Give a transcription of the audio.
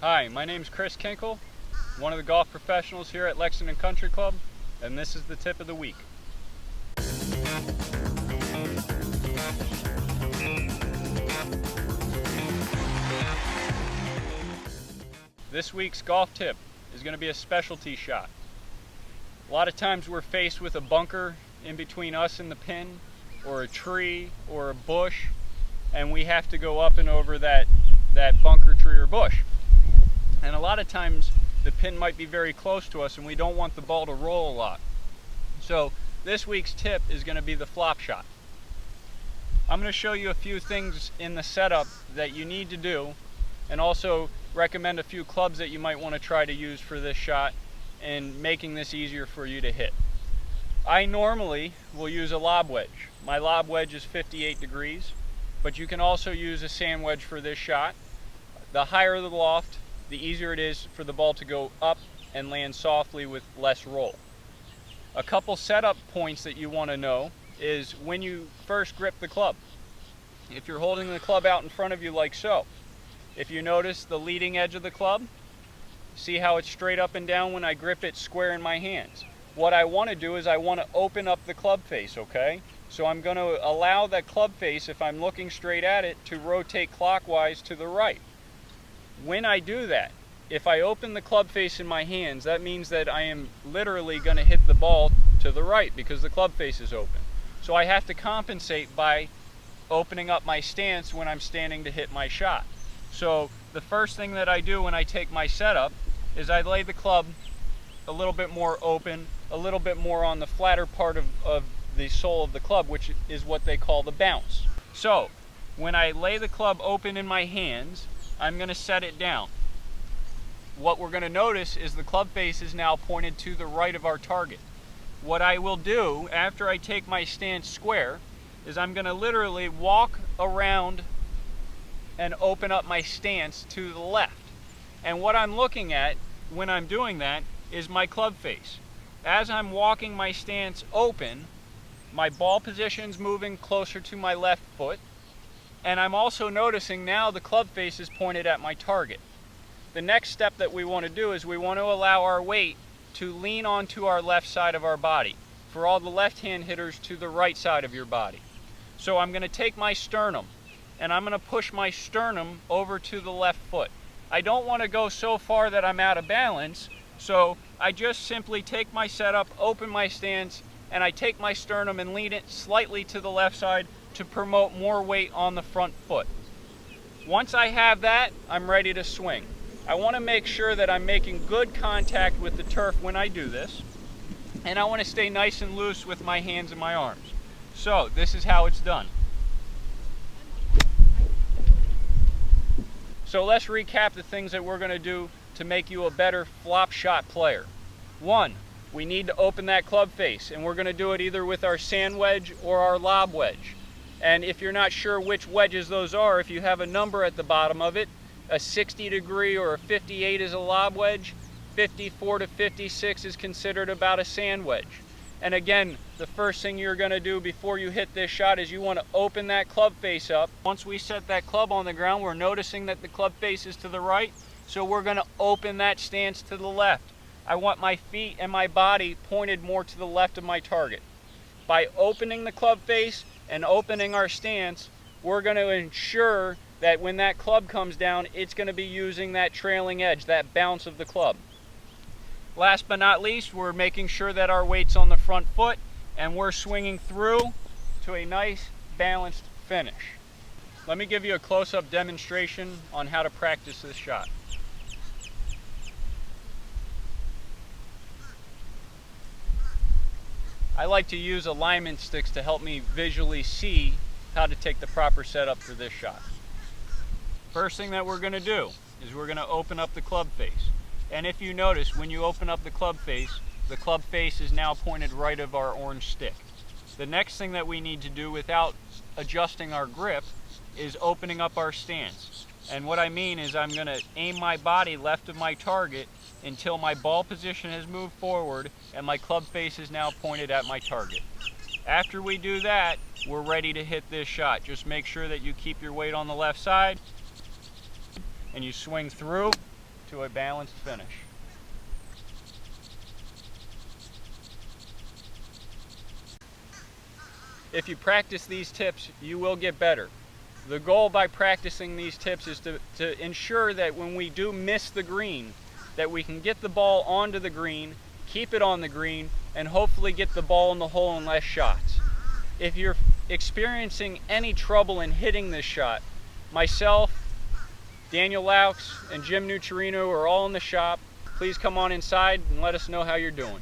Hi, my name is Kris, one of the golf professionals here at Lexington Country Club, and this is the tip of the week. This week's golf tip is going to be a specialty shot. A lot of times we're faced with a bunker in between us and the pin, or a tree, or a bush, and we have to go up and over that bunker, tree, or bush. And a lot of times the pin might be very close to us and we don't want the ball to roll a lot. So this week's tip is going to be the flop shot. I'm going to show you a few things in the setup that you need to do, and also recommend a few clubs that you might want to try to use for this shot and making this easier for you to hit. I normally will use a lob wedge. My lob wedge is 58 degrees, but you can also use a sand wedge for this shot. The higher the loft, the easier it is for the ball to go up and land softly with less roll. A couple setup points that you want to know is when you first grip the club. If you're holding the club out in front of you like so, if you notice the leading edge of the club, see how it's straight up and down when I grip it square in my hands. What I want to do is I want to open up the club face, okay? So I'm going to allow that club face, if I'm looking straight at it, to rotate clockwise to the right. When I do that, if I open the club face in my hands, that means that I am literally going to hit the ball to the right because the club face is open. So I have to compensate by opening up my stance when I'm standing to hit my shot. So the first thing that I do when I take my setup is I lay the club a little bit more open, a little bit more on the flatter part of the sole of the club, which is what they call the bounce. So when I lay the club open in my hands, I'm going to set it down. What we're going to notice is the club face is now pointed to the right of our target. What I will do after I take my stance square is I'm going to literally walk around and open up my stance to the left. And what I'm looking at when I'm doing that is my club face. As I'm walking my stance open, my ball position's moving closer to my left foot. And I'm also noticing now the club face is pointed at my target. The next step that we want to do is we want to allow our weight to lean onto our left side of our body. For all the left-hand hitters, to the right side of your body. So I'm going to take my sternum and I'm going to push my sternum over to the left foot. I don't want to go so far that I'm out of balance, so I just simply take my setup, open my stance, and I take my sternum and lean it slightly to the left side to promote more weight on the front foot. Once I have that, I'm ready to swing. I want to make sure that I'm making good contact with the turf when I do this, and I want to stay nice and loose with my hands and my arms. So this is how it's done. So let's recap the things that we're going to do to make you a better flop shot player. 1, we need to open that club face, and we're going to do it either with our sand wedge or our lob wedge. And if you're not sure which wedges those are, if you have a number at the bottom of it, a 60 degree or a 58 is a lob wedge, 54 to 56 is considered about a sand wedge. And again, the first thing you're going to do before you hit this shot is you want to open that club face up. Once we set that club on the ground, we're noticing that the club face is to the right, so we're going to open that stance to the left. I want my feet and my body pointed more to the left of my target. By opening the club face and opening our stance, we're going to ensure that when that club comes down, it's going to be using that trailing edge, that bounce of the club. Last but not least, we're making sure that our weight's on the front foot and we're swinging through to a nice balanced finish. Let me give you a close-up demonstration on how to practice this shot. I like to use alignment sticks to help me visually see how to take the proper setup for this shot. First thing that we're going to do is we're going to open up the club face. And if you notice, when you open up the club face is now pointed right of our orange stick. The next thing that we need to do without adjusting our grip is opening up our stance. And what I mean is I'm going to aim my body left of my target until my ball position has moved forward and my club face is now pointed at my target. After we do that, we're ready to hit this shot. Just make sure that you keep your weight on the left side and you swing through to a balanced finish. If you practice these tips, you will get better. The goal by practicing these tips is to ensure that when we do miss the green, that we can get the ball onto the green, keep it on the green, and hopefully get the ball in the hole in less shots. If you're experiencing any trouble in hitting this shot, myself, Daniel Laux, and Jim Nucciarino are all in the shop. Please come on inside and let us know how you're doing.